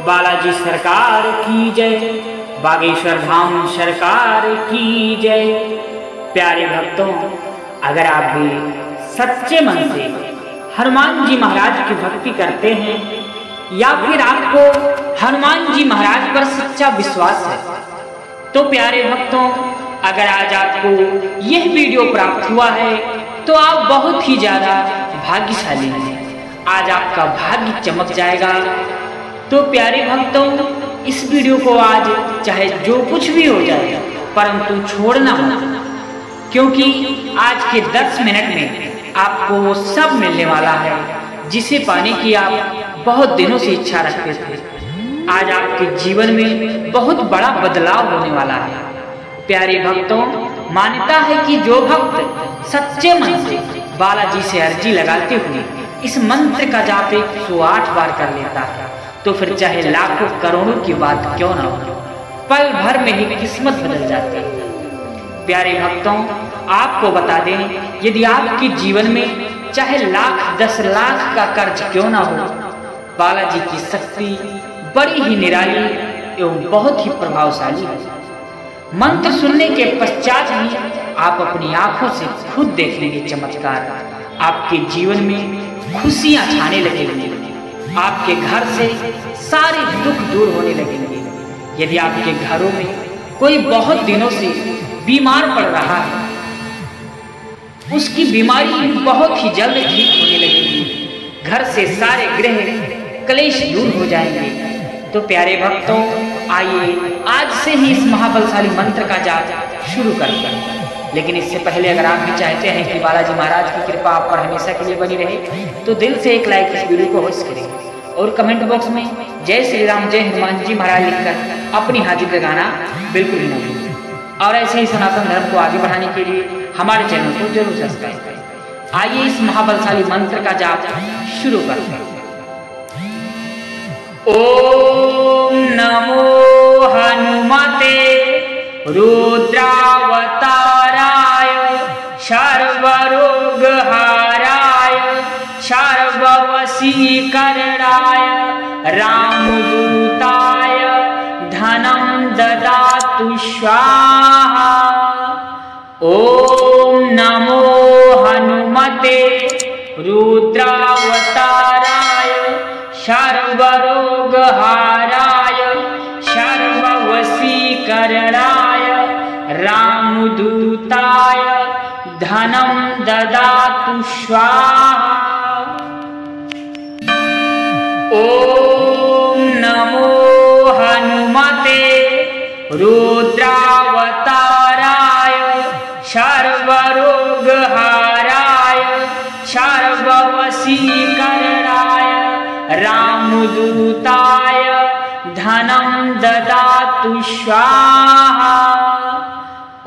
बालाजी सरकार की जय, बागेश्वर धाम सरकार की जय। प्यारे भक्तों, अगर आप भी सच्चे मन से हनुमान जी महाराज की भक्ति करते हैं या फिर आपको हनुमान जी महाराज पर सच्चा विश्वास है, तो प्यारे भक्तों, अगर आज आपको यह वीडियो प्राप्त हुआ है तो आप बहुत ही ज्यादा भाग्यशाली हैं। आज आपका भाग्य चमक जाएगा। तो प्यारे भक्तों, इस वीडियो को आज चाहे जो कुछ भी हो जाए परंतु छोड़ना मत, क्योंकि आज के 10 मिनट में आपको वो सब मिलने वाला है जिसे पाने की आप बहुत दिनों से इच्छा रखते थे। आज आपके जीवन में बहुत बड़ा बदलाव होने वाला है। प्यारे भक्तों, मान्यता है कि जो भक्त सच्चे मन से बालाजी से अर्जी लगाते हुए इस मंत्र का जाप 108 बार कर लेता है तो फिर चाहे लाखों करोड़ों की बात क्यों ना हो, पल भर में ही किस्मत बदल जाती है। प्यारे भक्तों, आपको बता दें, यदि आपके जीवन में चाहे लाख 10 लाख का कर्ज क्यों ना हो, बालाजी की शक्ति बड़ी ही निराली एवं बहुत ही प्रभावशाली है। मंत्र सुनने के पश्चात ही आप अपनी आंखों से खुद देख लेंगे चमत्कार। आपके जीवन में खुशियां छाने लगेंगी, आपके घर से सारे दुख दूर होने लगेंगे। यदि आपके घरों में कोई बहुत दिनों से बीमार पड़ रहा है, उसकी बीमारी बहुत ही जल्द ठीक होने लगेगी। घर से सारे ग्रह क्लेश दूर हो जाएंगे। तो प्यारे भक्तों, आइए आज से ही इस महाबलशाली मंत्र का जाप शुरू करते हैं। लेकिन इससे पहले अगर आप भी चाहते हैं कि बालाजी महाराज की कृपा आप पर हमेशा के लिए बनी रहे, तो दिल से एक लाइक इस वीडियो को अवश्य करें और कमेंट बॉक्स में जय श्री राम जय हनुमान जी महाराज लिखकर अपनी हाजिरी लगाना बिल्कुल ही न भूलें। और ऐसे ही सनातन धर्म को आगे बढ़ाने के लिए हमारे चैनल को जरूर सब्सक्राइब करें। आइए इस महाबलशाली मंत्र का जाप शुरू करते हैं। ओम नमो हनुमते रुद्रावताराय सर्वरोग हाराय सर्ववशीकरणाय रामदूताय धनं ददातु स्वाहा। ओम नमो हनुमते रुद्रावताराय सर्वरोग हाराय सर्ववशीकरणाय रामदूताय धनं ददातु स्वाहा। ओम नमो हनुमते रुद्रावताराय सर्वरोग हाराय सर्ववशीकरणाय रामदूताय धनं ददातु स्वाहा।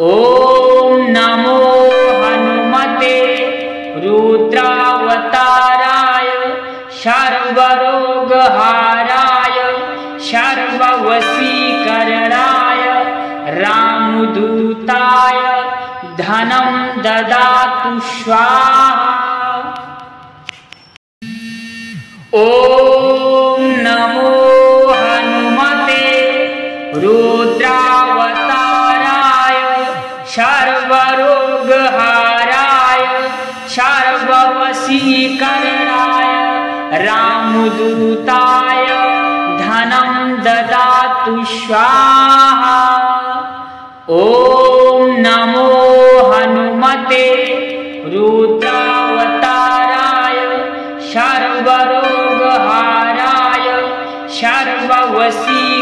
ओम नमो हनुमते रुद्रावताराय सर्वरोग हाराय सर्ववशीकरणाय रामदूताय धनं ददातु स्वाहा। ओम नमो हनुमते रुद्रावताराय सर्वरोग हाराय सर्ववशीकरणाय रामदूताय धनं ददातु स्वाहा। ओम नमो हनुमते रुद्रावताराय सर्वरोग हाराय सर्ववशीकरणाय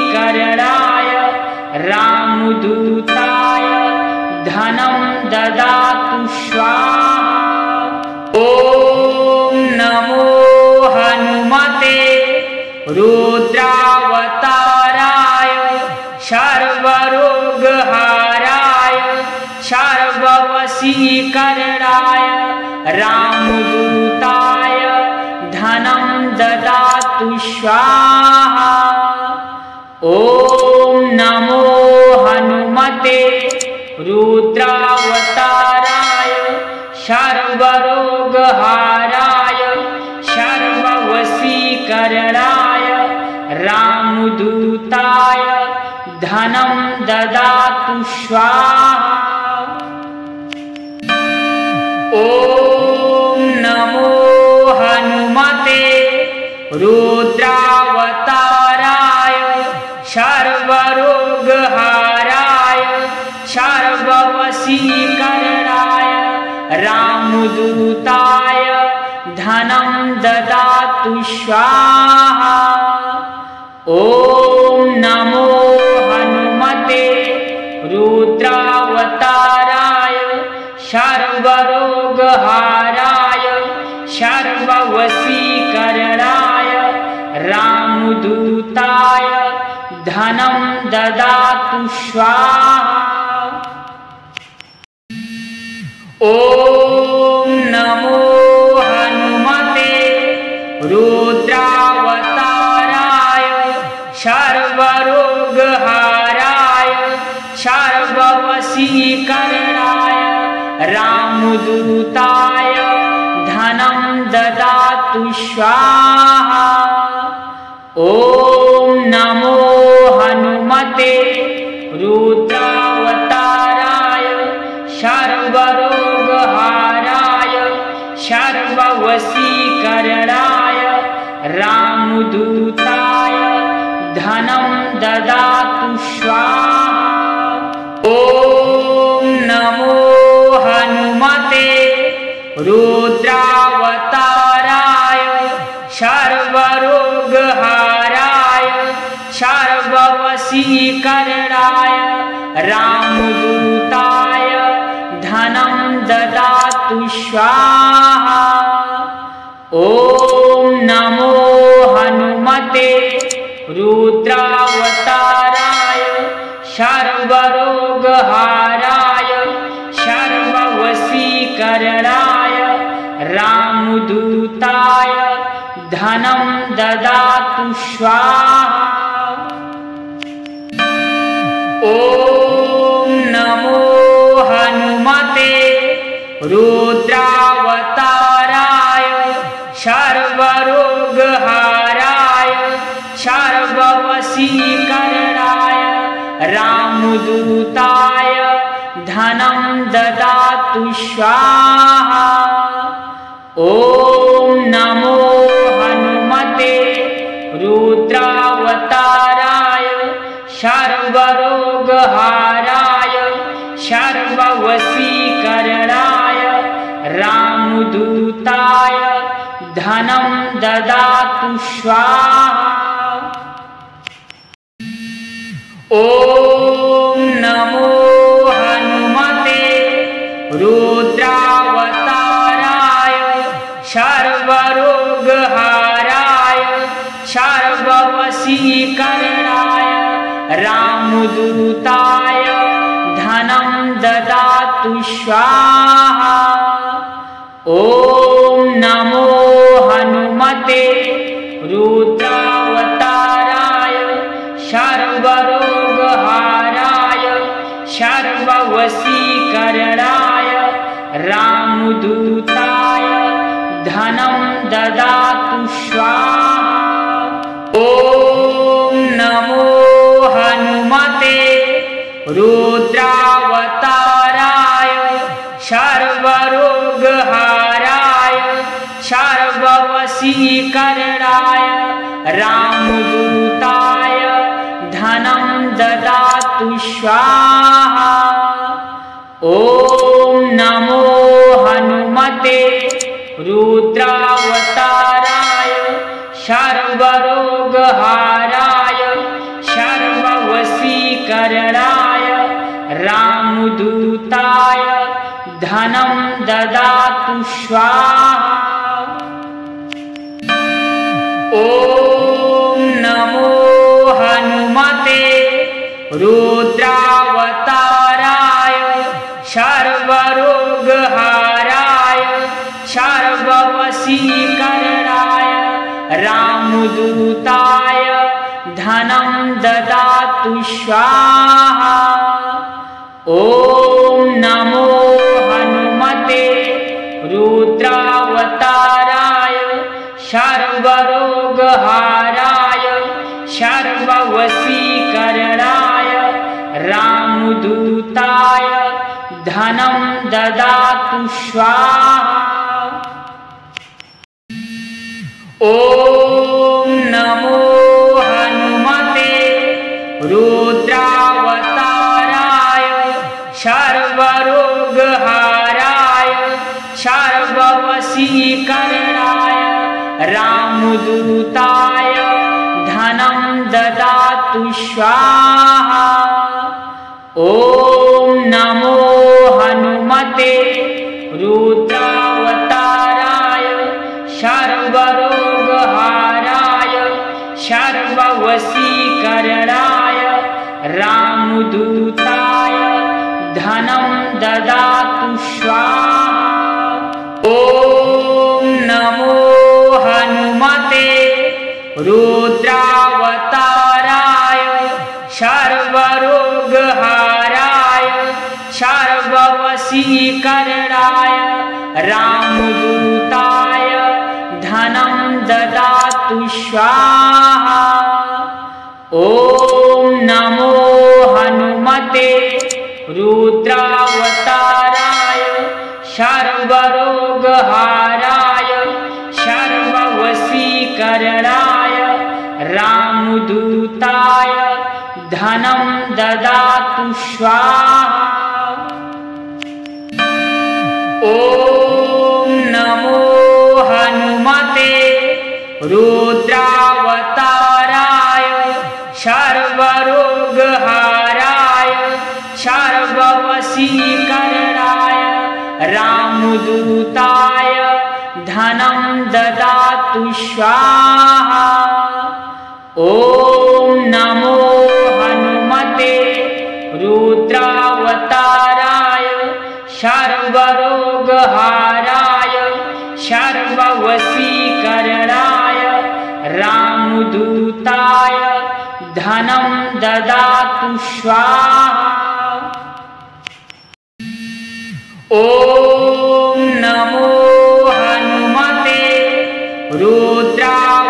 रामदूताय धनं ददातु स्वाहा। ओम नमो हनुमते रुद्रावताराय सर्वरोग हाराय सर्ववशीकरणाय रामदूताय धनं ददातु स्वाहा। ओम नमो रुद्रावताराय सर्वरोगहाराय सर्ववशीकरणाय रामदूताय धनं ददातु स्वाहा। ॐ नमो हनुमते रुद्रावताराय सर्वरोगहाराय सर्ववशीकरणाय रामदूताय धनं ददातु स्वाहा। ॐ नमो हनुमते रुद्रावताराय सर्वरोगहाराय सर्ववशीकरणाय रामदूताय धनं ददातु स्वाहा। ॐ नमो हनुमते रुद्रावताराय सर्वरोगहाराय सर्ववशीकरणाय रामदूताय धनं ददातु स्वाहा। ॐ नमो हनुमते रुद्रावताराय सर्वरोगहाराय सर्ववशीकरणाय रामदूताय धनं ददातु स्वाहा। ॐ नमो हनुमते रुद्रावताराय सर्वरोगहाराय सर्ववशीकरणाय रामदूताय धनं ददातु स्वाहा। ॐ नमो हनुमते रुद्रावताराय सर्वरोगहाराय सर्ववशीकरणाय रामदूताय धनं ददातु स्वाहा। ॐ नमो हनुमते रुद्रावताराय सर्वरोगहाराय सर्ववशीकरणाय रामदूताय धनं ददातु स्वाहा। ॐ नमो हनुमते रुद्रावताराय सर्वरोगहाराय सर्ववशीकरणाय रामदूताय धनं ददातु स्वाहा। ॐ नमो हनुमते रुद्रावताराय सर्वरोगहाराय सर्ववशीकरणाय रामदूताय धनं ददातु स्वाहा। ॐ नमो हनुमते रुद्रावताराय सर्वरोगहाराय सर्ववशीकरणाय रामदूताय धनं ददातु स्वाहा। ॐ नमो हनुमते रुद्रावताराय सर्वरोगहाराय सर्ववशीकरणाय रामदूताय धनं ददातु स्वाहा। ॐ नमो हनुमते रुद्रावताराय सर्वरोगहाराय सर्ववशीकरणाय रामदूताय धनं ददातु स्वाहा। ॐ नमो हनुमते रुद्रावताराय सर्वरोगहाराय सर्ववशीकरणाय रामदूताय धनं ददातु स्वाहा। ॐ धनं ददातु स्वाहा। ॐ नमो हनुमते रुद्रावताराय सर्वरोगहराय सर्ववशीकरणाय रामदूताय धनं ददातु स्वाहा। ॐ नमो हनुमते रुद्रावताराय सर्वरोगहराय सर्ववशीकरणाय रामदूताय धनं ददातु स्वाहा। ॐ नमो हनुमते रुद्रावताराय सर्वरोगहराय सर्ववशीकरणाय रामदूताय धनं ददातु स्वाहा। ॐ नमो हनुमते रुद्रावताराय सर्वरोगहराय सर्ववशीकरणाय रामदूताय धनं ददातु स्वाहा। ॐ नमो हनुमते रुद्रावताराय सर्वरोगहराय सर्ववशीकरणाय रामदूताय धनं ददातु स्वाहा। ॐ नमो हनुमते रुद्रावताराय सर्वरोगहराय सर्ववशीकरणाय रामदूताय धनं ददातु स्वाहा। ॐ नमो हनुमते रुद्रावताराय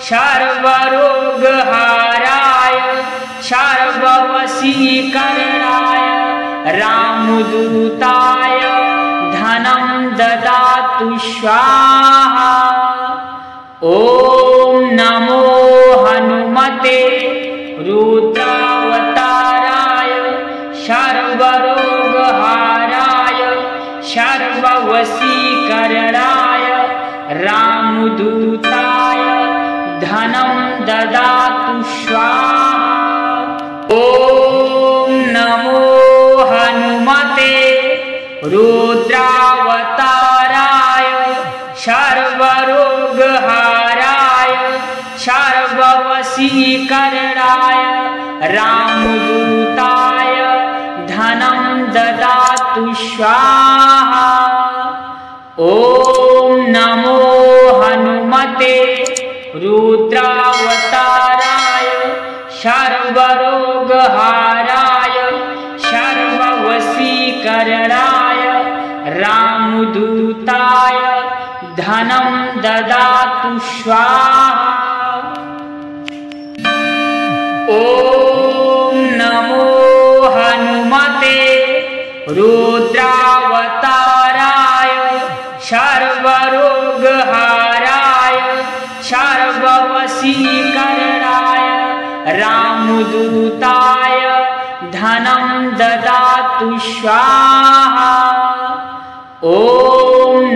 सर्वरोगहराय सर्ववशीकरणाय रामदूताय धनं ददातु स्वाहा। ॐ नमो हनुमते रुद्रावताराय सर्वरोगहराय सर्ववशीकरणाय रामदूताय धनं ददातु स्वाहा। ॐ नमो हनुमते रुद्रावताराय सर्वरोगहराय सर्ववशीकरणाय रामदूताय धनं ददातु स्वाहा। ॐ नमो हनुमते रुद्रावताराय सर्वरोगहराय सर्ववशीकरणाय रामदूताय धनं ददातु स्वाहा। ॐ नमो हनुमते रुद्रावताराय सर्वरोगहराय सर्ववशीकरणाय रामदूताय धनं ददातु स्वाहा। ॐ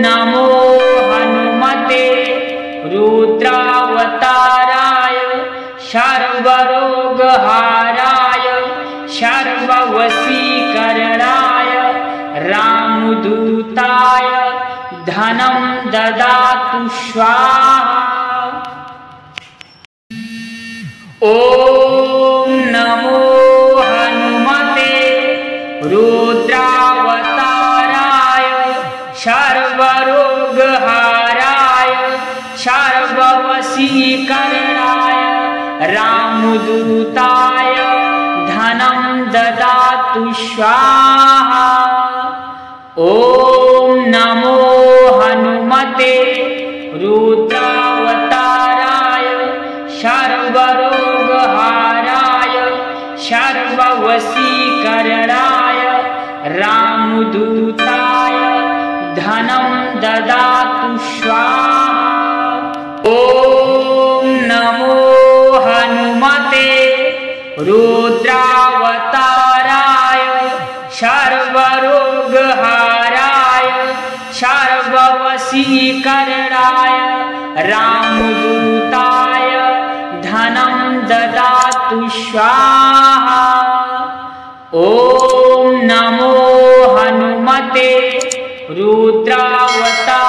नमो हनुमते रुद्रावताराय सर्वरोगहराय सर्ववशीकरणाय रामदूताय धनं ददातु स्वाहा। ॐ नमो हनुमते रुद्रावताराय सर्वरोगहराय सर्ववशीकरणाय रामदूताय धनं ददातु स्वाहा। ॐ नमो हनुमते रुद्रावताराय सर्वरोगहराय सर्ववशीकरणाय रामदूताय धनं ददातु स्वाहा। ॐ नमो हनुमते रुद्रावताराय सर्वरोगहाराय सर्ववशीकरणाय रामदूताय धनं ददातु स्वाहा। ॐ नमो हनुमते रुद्रावताराय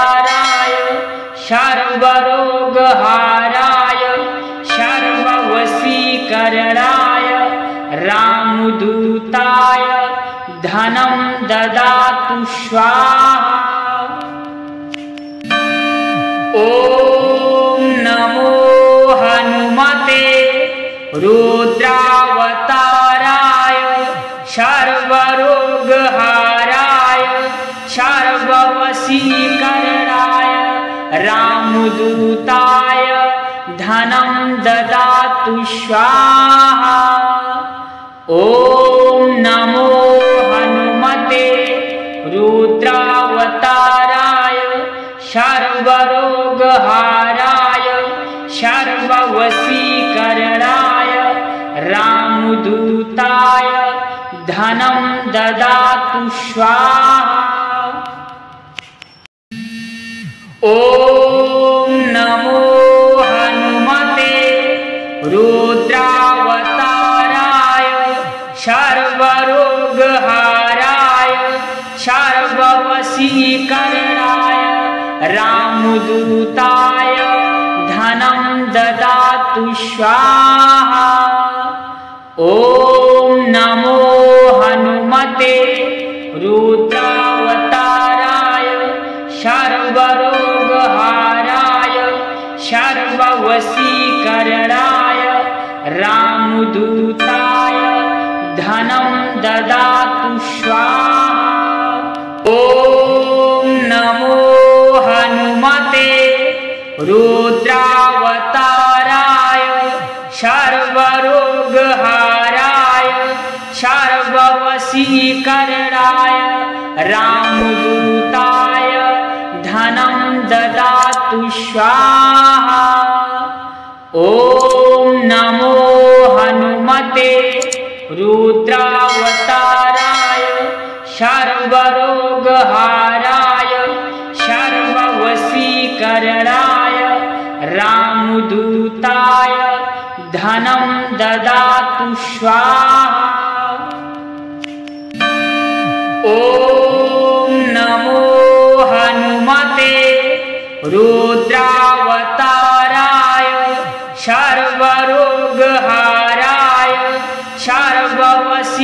सर्वरोगहाराय सर्ववशीकरणाय रामदूताय धनं ददातु स्वाहा। ॐ नमो हनुमते रुद्रावताराय सर्वरोगहाराय सर्ववशीकरणाय रामदूताय धनं ददातु स्वाहा। ॐ नमो हनुमते रुद्रावताराय सर्वरोगहाराय सर्ववशीकरणाय रामदूताय धनं ददातु स्वाहा। ॐ नमो हनुमते रुद्रावताराय सर्वरोगहाराय सर्ववशीकरणाय रामदूताय धनं ददातु स्वाहा। ॐ नमो हनुमते रुद्रावताराय सर्वरोगहाराय सर्ववशीकरणाय रामदूताय धनं ददातु स्वाहा। ॐ नमो हनुमते रुद्रावताराय सर्वरोगहाराय सर्ववशीकरणाय रामदूताय धनं ददातु स्वाहा। ॐ नमो हनुमते रुद्रावताराय सर्वरोगहाराय सर्ववशीकरणाय रामदूताय धनं ददातु स्वाहा। ॐ नमो हनुमते रुद्रावताराय सर्वरोगहाराय सर्ववशीकरणाय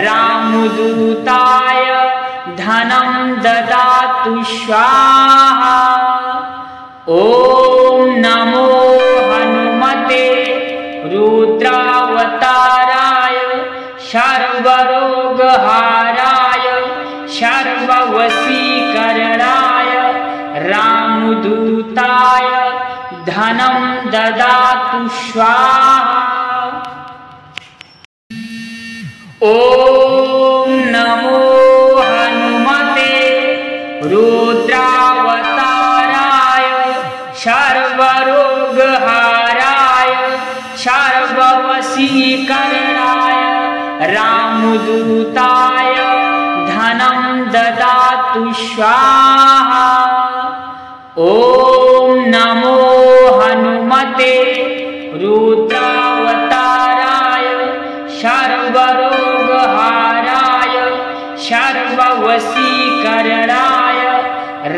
रामदूताय धनं ददातु स्वाहा। ॐ नमो हनुमते रुद्रावताराय सर्वरोगहाराय सर्ववशीकरणाय रामदूताय धनं ददातु स्वाहा। ॐ नमो हनुमते रुद्रावताराय सर्वरोगहाराय सर्ववशीकरणाय रामदूताय धनं ददातु स्वाहा। ॐ नमो हनुमते रुद्रावताराय सर्वरोगहाराय सर्ववशीकरणाय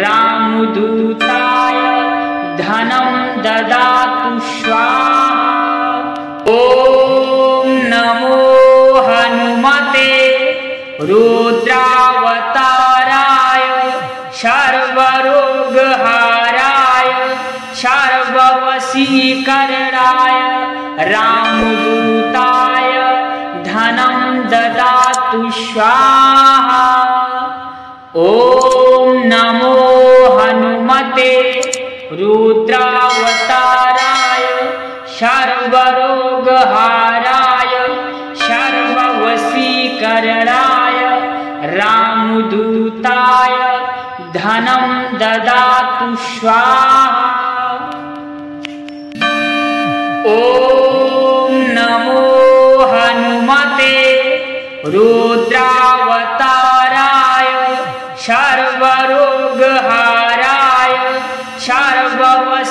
रामदूताय धनं ददातु स्वाहा। ॐ नमो हनुमते रुद्रावताराय सर्वरोगहाराय सर्ववशीकरणाय रामदूताय धनं ददातु स्वाहा। ॐ नमो हनुमते रुद्रावताराय सर्वरोगहाराय सर्ववशीकरणाय धनं ददातु स्वाहा। ॐ नमो हनुमते रुद्रावताराय सर्वरोगहराय सर्ववशीकरणाय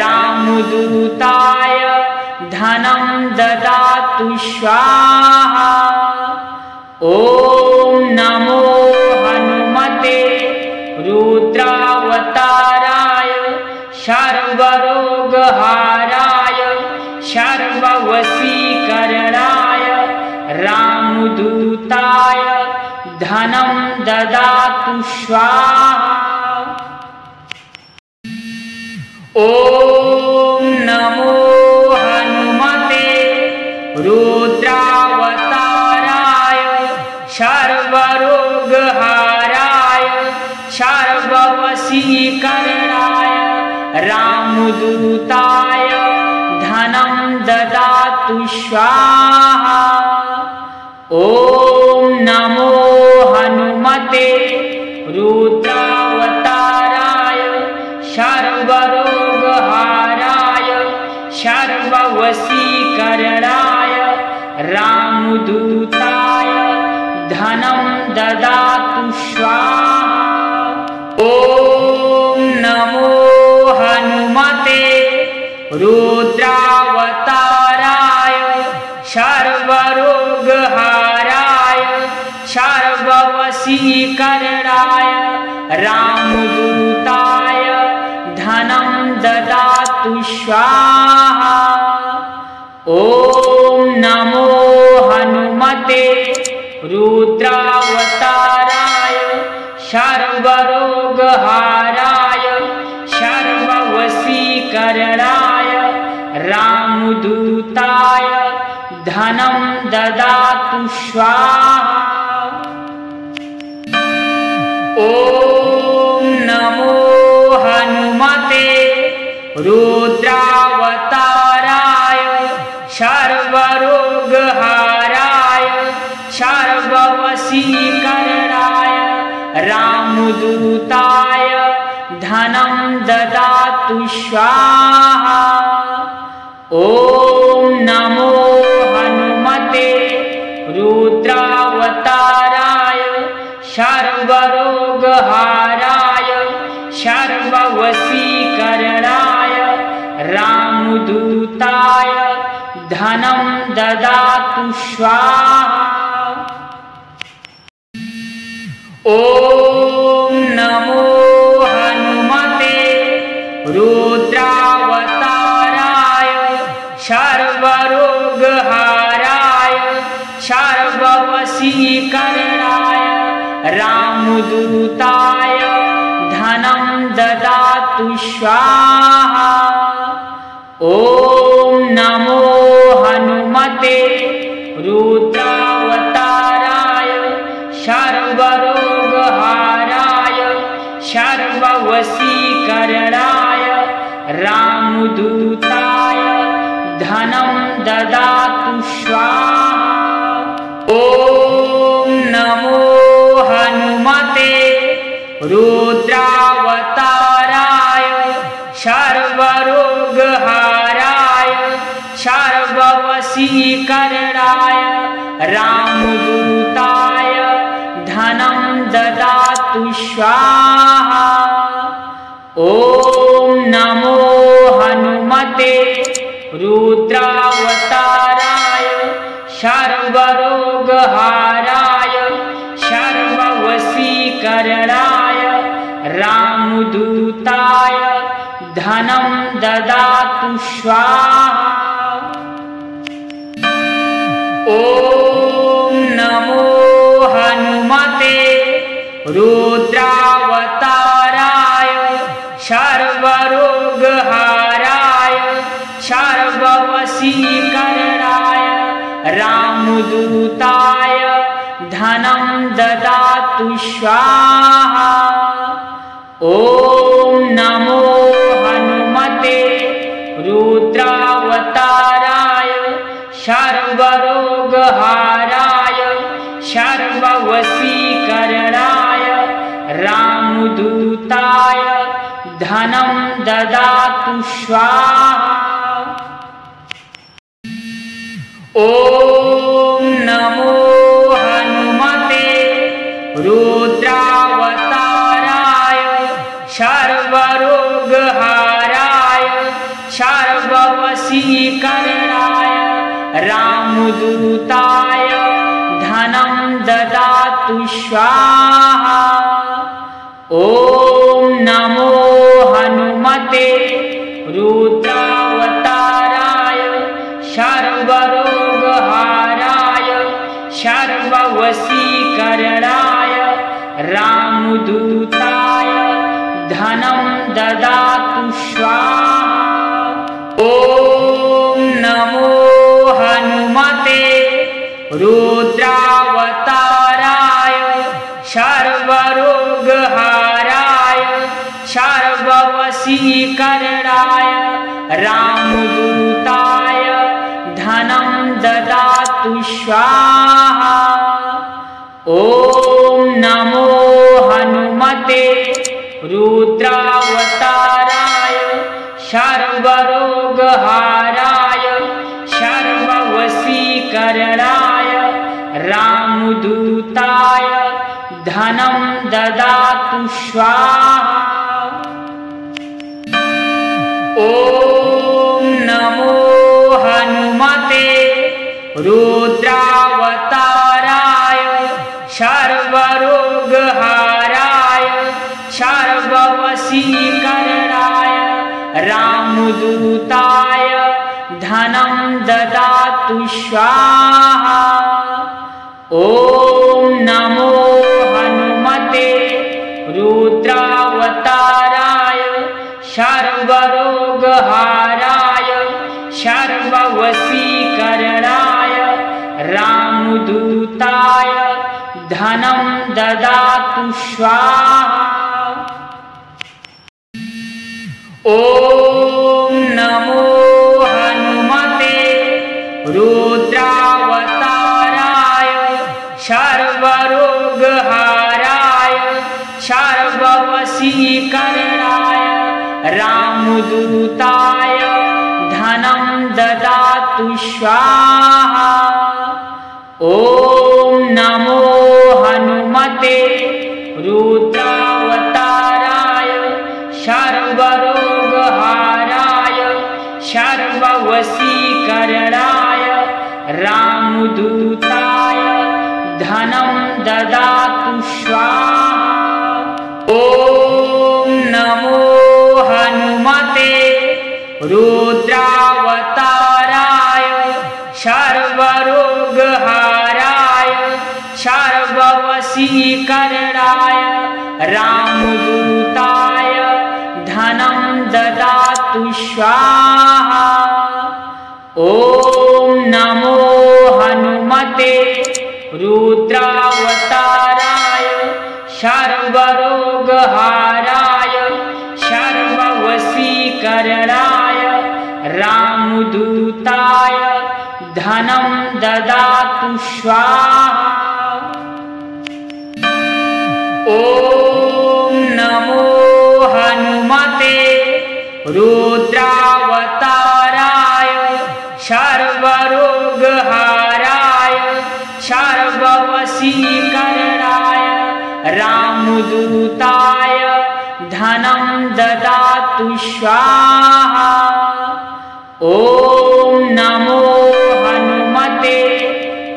रामदूताय धनं ददातु स्वाहा। ॐ नमो हनुमते रुद्रावताराय सर्वरोगहराय सर्ववशीकरणाय रामदूताय धनं ददातु स्वाहा। ॐ नमो हनुमते रुद्रावताराय सर्वरोगहराय सर्ववशीकरणाय रामदूताय धनं ददातु स्वाहा। ॐ नमो हनुमते रुद्रावताराय सर्वरोगहराय सर्ववशीकरणाय रामदूताय धनं ददातु स्वाहा। ॐ नमो हनुमते रुद्रावताराय सर्वरोगहराय सर्ववशीकरणाय रामदूताय धनं ददातु स्वाहा। ॐ नमो हनुमते रुद्रावताराय सर्वरोगहराय सर्ववशीकरणाय रामदूताय धनं ददातु स्वाहा। ॐ नमो हनुमते रुद्रावताराय सर्वरोगहराय सर्ववशीकरणाय रामदूताय धनं ददातु स्वाहा। ॐ नमो हनुमते रुद्रावताराय सर्वरोगहराय सर्ववशीकरणाय रामदूताय धनं ददातु स्वाहा। ॐ नमो हनुमते रुद्रावताराय सर्वरोगहराय सर्ववशीकरणाय रामदूताय धनं ददातु स्वाहा। ॐ नमो हनुमते रुद्रावताराय सर्वरोगहराय सर्ववशीकरणाय रामदूताय धनं ददातु स्वाहा। ॐ नमो हनुमते रुद्रावताराय सर्वरोगहराय सर्ववशीकरणाय रामदूताय धनं ददातु स्वाहा। ॐ नमो हनुमते रुद्रावताराय सर्वरोगहराय सर्ववशीकरणाय रामदूताय धनं ददातु स्वाहा। ॐ नमो हनुमते रुद्रावताराय सर्वरोगहराय सर्ववशीकरणाय रामदूताय धनं ददातु स्वाहा। ॐ नमो हनुमते रुद्रावताराय सर्वरोगहराय सर्ववशीकरणाय रामदूताय धनं ददातु स्वाहा। ॐ नमो हनुमते रुद्रावताराय सर्वरोगहराय सर्ववशीकरणाय रामदूताय धनं ददातु स्वाहा। ॐ नमो हनुमते रुद्रावताराय सर्वरोगहराय सर्ववशीकरणाय रामदूताय धनं ददातु स्वाहा। ॐ नमो हनुमते रुद्रावताराय सर्वरोगहराय सर्ववशीकरणाय रामदूताय धनं ददातु स्वाहा। ॐ नमो हनुमते रुद्रावताराय सर्वरोगहराय सर्ववशीकरणाय रामदूताय धनं ददातु स्वाहा। ॐ नमो हनुमते रुद्रावताराय सर्वरोगहराय सर्ववशीकरणाय रामदूताय धनं ददातु स्वाहा। ॐ नमो हनुमते रुद्रावताराय सर्वरोगहराय सर्ववशीकरणाय रामदूताय धनं ददातु स्वाहा। ॐ नमो हनुमते रुद्रावताराय सर्वरोगहराय सर्ववशीकरणाय रामदूताय धनं ददातु स्वाहा। ॐ नमो हनुमते रुद्रावताराय सर्वरोगहराय सर्ववशीकरणाय रामदूताय धनं ददातु स्वाहा। ॐ नमो हनुमते रुद्रावताराय सर्वरोगहराय सर्ववशीकरणाय रामदूताय धनं ददातु स्वाहा। ॐ नमो हनुमते रुद्रावताराय सर्वरोगहराय सर्ववशीकरणाय रामदूताय धनं ददातु स्वाहा। ॐ नमो हनुमते रुद्रावताराय सर्वरोगहराय सर्ववशीकरणाय रामदूताय धनं ददातु स्वाहा। ॐ नमो हनुमते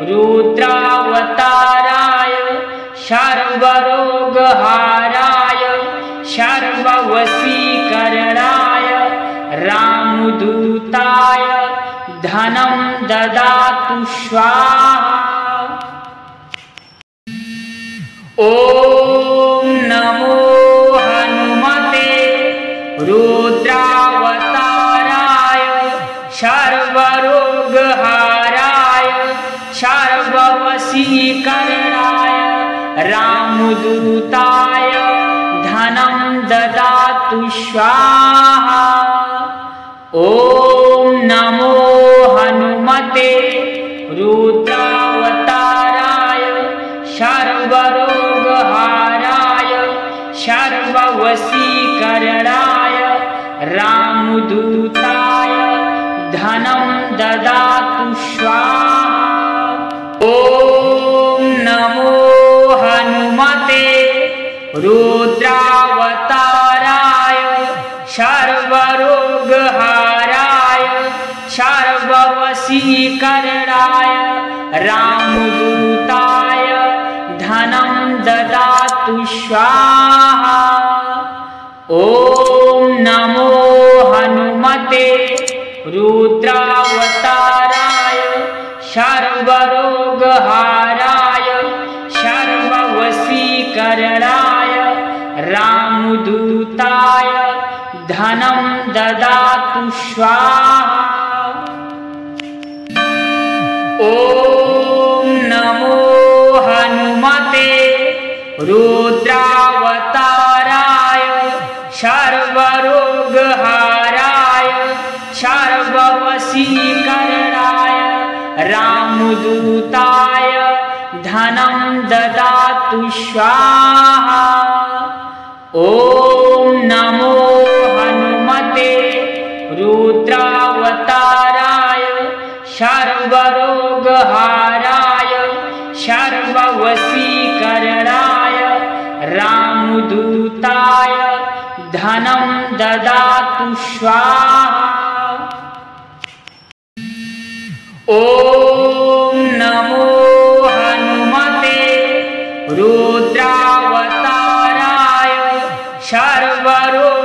रुद्रावताराय सर्वरोगहराय सर्ववशीकरणाय रामदूताय धनं ददातु स्वाहा। ॐ नमो हनुमते रुद्रावताराय सर्वरोगहराय सर्ववशीकरणाय रामदूताय धनं ददातु स्वाहा। ॐ नमो हनुमते रुद्रावताराय सर्वरोगहराय सर्ववशीकरणाय ददातु स्वाहा। ॐ नमो हनुमते रुद्रावताराय सर्वरोगहाराय सर्ववशीकरणाय रामदूताय धनं ददातु स्वाहा। ॐ नमो हनुमते रुद्रावताराय सर्वरोगहाराय सर्ववशीकरणाय रामदूताय धनं ददातु स्वाहा। ॐ नमो हनुमते रुद्रावताराय सर्वरोगहाराय सर्ववशीकरणाय रामदूताय धनं ददातु स्वाहा। ॐ नमो हनुमते रुद्रावताराय सर्वरोगहाराय सर्ववशीकरणाय रामदूताय धनं ददातु स्वाहा। ॐ नमो हनुमते रुद्रावताराय सर्वरोगहाराय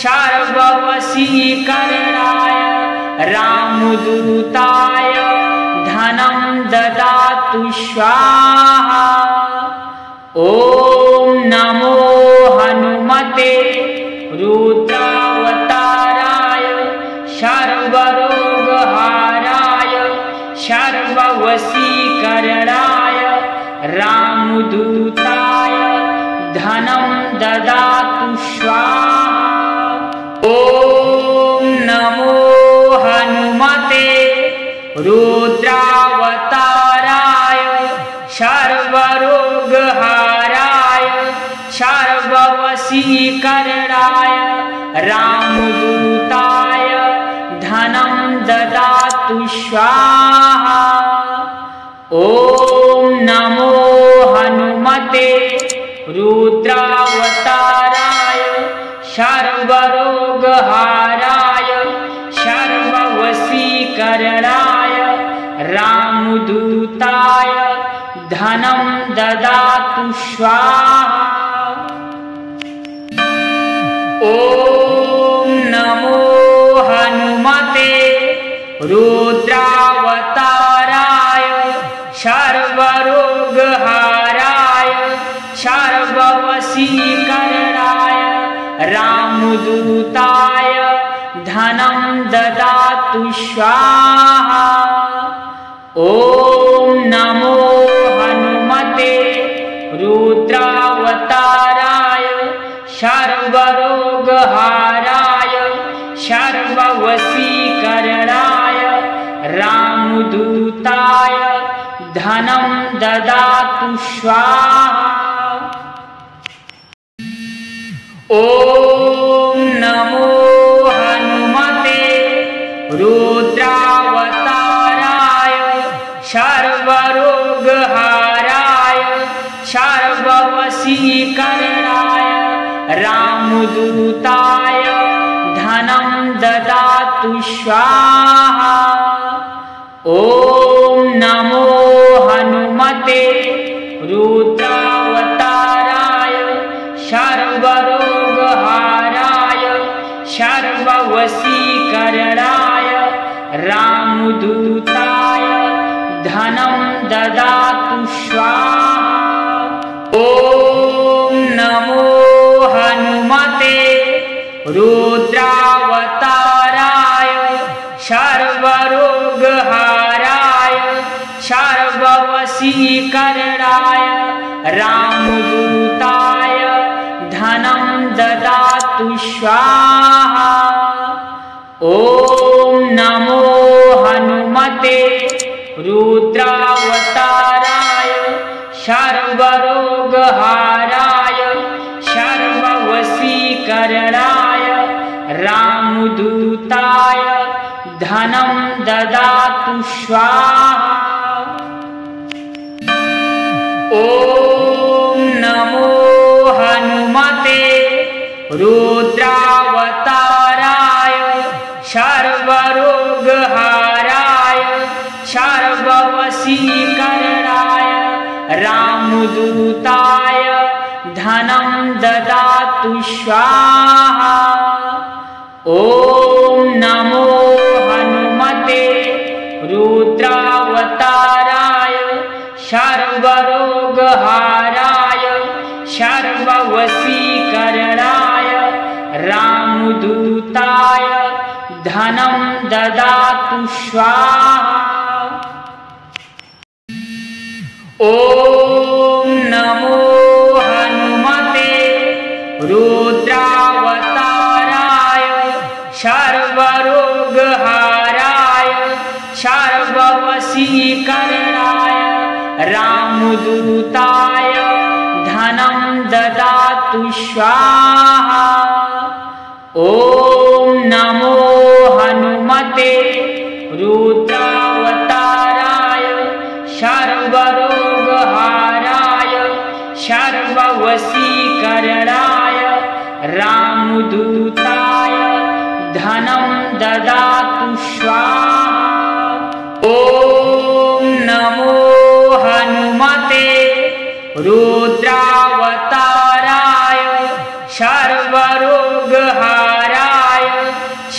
सर्ववशीकरणाय रामदूताय धनं ददातु स्वाहा। ॐ नमो हनुमते रुद्रावताराय सर्वरोगहाराय सर्ववशीकरणाय रामदूताय धनं ददातु स्वाहा। ॐ नमो हनुमते रुद्रावताराय सर्वरोगहाराय सर्ववशीकरणाय रामदूताय धनं ददातु स्वाहा। ॐ नमो हनुमते रुद्रावताराय सर्वरोगहाराय सर्ववशीकरणाय रामदूताय धनं ददातु स्वाहा। ॐ नमो हनुमते रुद्रावताराय सर्वरोगहाराय सर्ववशीकरणाय रामदूताय धनं ददातु स्वाहा। ॐ नमो हनुमते रुद्रावताराय सर्वरोगहाराय सर्ववशीकरणाय रामदूताय धनं ददातु स्वाहा। ॐ नमो हनुमते रुद्रावताराय सर्वरोगहाराय सर्ववशीकरणाय रामदूताय धनं ददातु स्वाहा। ॐ नमो हनुमते रुद्रावताराय सर्वरोगहाराय सर्ववशीकरणाय रामदूताय धनं ददातु स्वाहा। ॐ नमो हनुमते रुद्रावताराय सर्वरोगहाराय सर्ववशीकरणाय रामदूताय धनं ददातु स्वाहा। ॐ नमो हनुमते रुद्रावताराय सर्वरोगहाराय सर्ववशीकरणाय रामदूताय धनं ददातु स्वाहा। ॐ नमो हनुमते रुद्रावताराय सर्वरोगहराय सर्ववशीकरणाय रामदूताय धनं ददातु स्वाहा। ॐ नमो हनुमते रुद्रावताराय सर्वरोगहराय सर्ववशीकरणाय रामदूताय धनं ददातु स्वाहा। ॐ नमो हनुमते रुद्रावताराय सर्वरोगहराय सर्ववशीकरणाय रामदूताय धनं ददातु स्वाहा। ॐ नमो हनुमते रुद्रावताराय सर्वरोगहराय सर्ववशीकरणाय रामदूताय धनं ददातु स्वाहा। ॐ नमो हनुमते रुद्रावताराय सर्वरोगहराय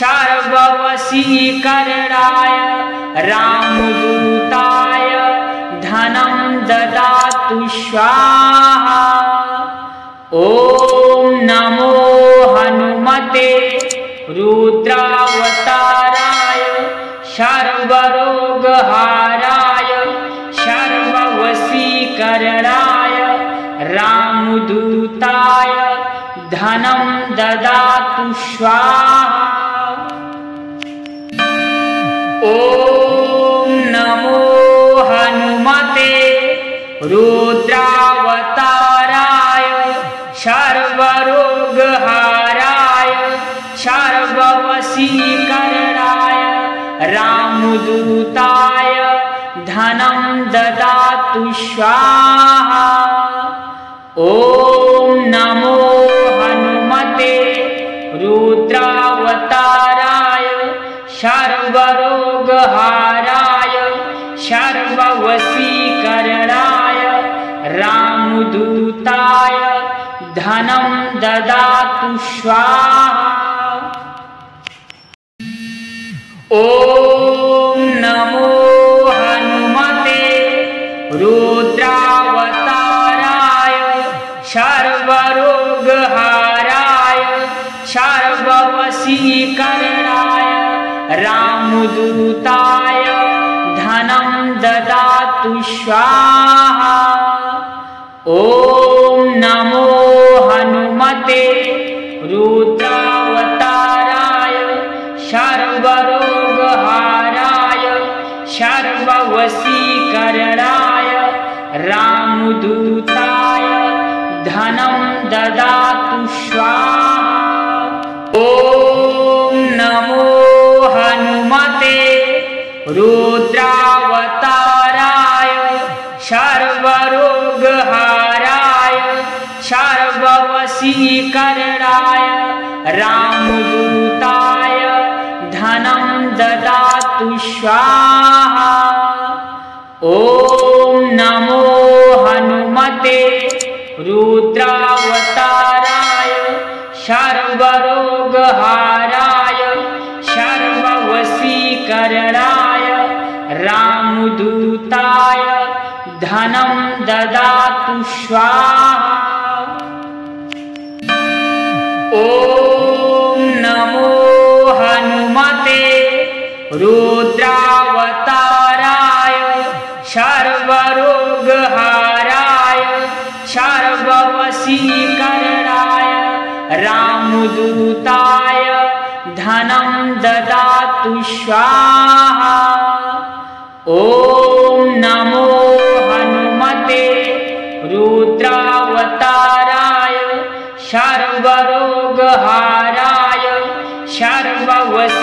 सर्ववशीकरणाय रामदूताय धनं ददातु स्वाहा। ॐ नमो हनुमते रुद्रावताराय सर्वरोगहराय सर्ववशीकरणाय रामदूताय धनं ददातु स्वाहा। ॐ नमो हनुमते रुद्रावताराय सर्वरोगहराय सर्ववशीकरणाय रामदूताय धनं ददातु स्वाहा। ॐ नमो हनुमते रुद्रावताराय सर्वरोगहराय सर्ववशीकरणाय रामदूताय धनं ददातु स्वाहा। ॐ नमो हनुमते रुद्रावताराय सर्वरोगहराय सर्ववशीकरणाय रामदूताय धनं ददातु स्वाहा। ॐ नमो हनुमते रुद्रावताराय सर्वरोगहराय सर्ववशीकरणाय रामदूताय धनं ददातु स्वाहा। ॐ नमो हनुमते रुद्रावताराय सर्वरोगहराय सर्ववशीकरणाय रामदूताय धनं ददातु स्वाहा। ॐ नमो हनुमते रुद्रावताराय सर्वरोगहराय सर्ववशीकरणाय रामदूताय धनं ददातु स्वाहा। ॐ नमो हनुमते रुद्रावताराय सर्वरोगहराय सर्ववशीकरणाय रामदूताय धनं ददातु स्वाहा। ॐ नमो हनुमते रुद्रावताराय सर्वरोगहराय सर्ववशीकरणाय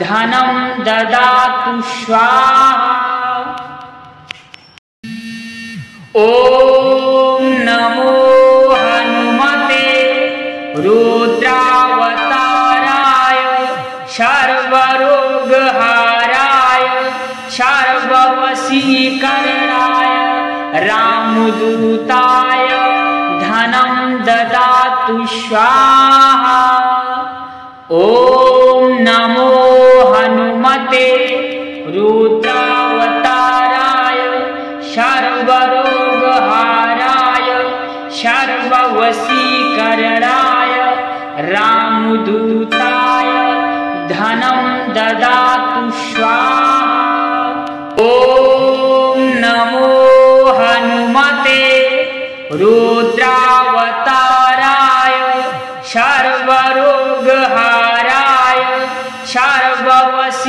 धनं ददातु स्वाहा। ॐ नमो हनुमते रुद्रावताराय सर्वरोगहराय सर्ववशीकरणाय रामदूताय धनं ददातु स्वाहा। ॐ नमो हनुमते रुद्रावताराय सर्वरोगहराय सर्ववशीकरणाय रामदूताय धनं ददातु स्वाहा। ॐ नमो हनुमते रुद्रावताराय सर्वरोगहराय सर्ववशीकरणाय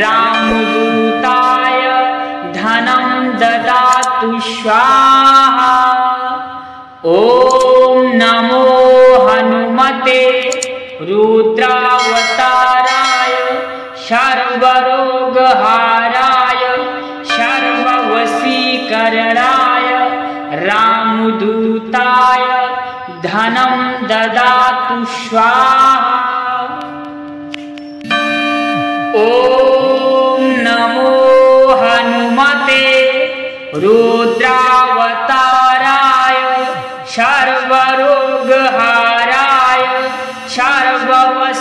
रामदूताय धनं ददातु स्वाहा। ॐ नमो हनुमते रुद्रावताराय सर्वरोगहराय सर्ववशीकरणाय रामदूताय धनं ददातु स्वाहा। ॐ नमो हनुमते रुद्रावताराय सर्वरोगहराय सर्ववशीकरणाय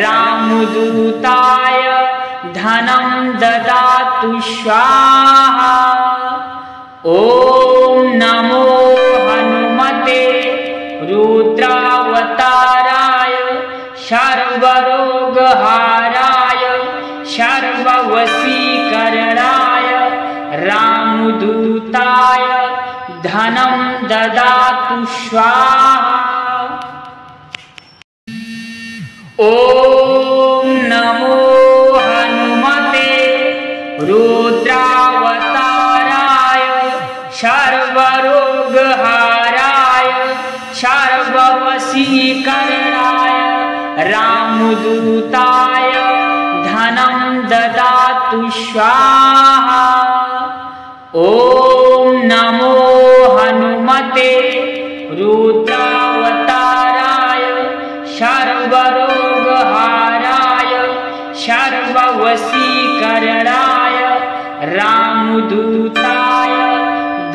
रामदूताय धनं ददातु स्वाहा। ॐ नमो हनुमते रुद्रावताराय सर्वरोगहराय सर्ववशीकरणाय रामदूताय धनं ददातु स्वाहा। ॐ नमो हनुमते रुद्रावताराय सर्वरोगहराय सर्ववशीकरणाय रामदूताय धनं ददातु स्वाहा। ॐ नमो हनुमते रुद्रावताराय सर्वरोगहराय सर्ववशीकरणाय रामदूताय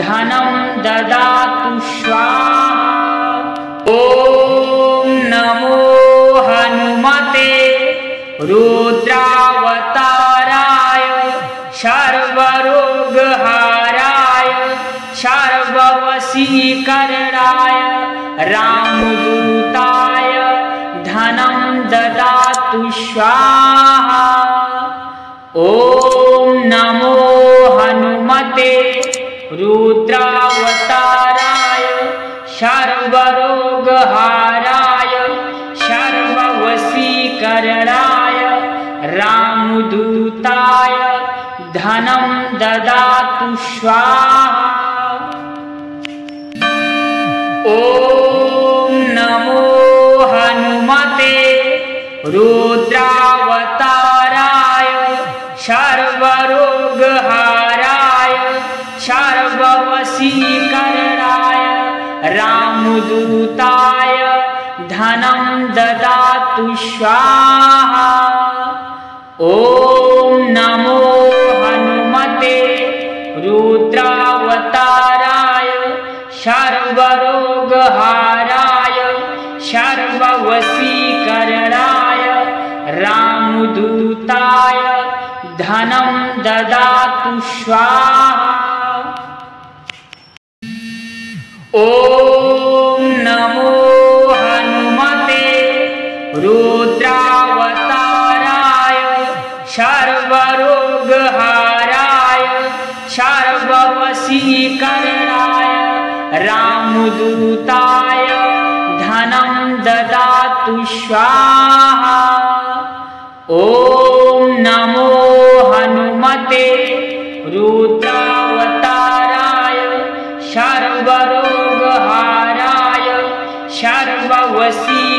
धनं ददातु स्वाहा। ॐ नमो हनुमते रुद्रावताराय सर्वरोगहराय सर्ववशीकरणाय रामदूताय धनं ददातु स्वाहा। ॐ नमो हनुमते रुद्रावताराय सर्वरोगहराय सर्ववशीकरणाय रामदूताय धनं ददातु स्वाहा। ॐ नमो हनुमते रुद्रावताराय सर्वरोगहराय सर्ववशीकरणाय रामदूताय धनं ददातु स्वाहा। ॐ नमो हनुमते रुद्रावताराय सर्वरोगहराय सर्ववशीकरणाय रामदूताय धनं ददातु स्वाहा। ॐ नमो हनुमते रुद्रावताराय सर्वरोगहराय सर्ववशीकरणाय रामदूताय धनं ददातु स्वाहा। ॐ नमो हनुमते रुद्रावताराय सर्वरोगहराय सर्ववशीकरणाय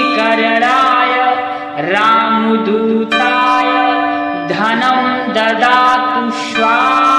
रामदूताय धनं ददातु स्वाहा।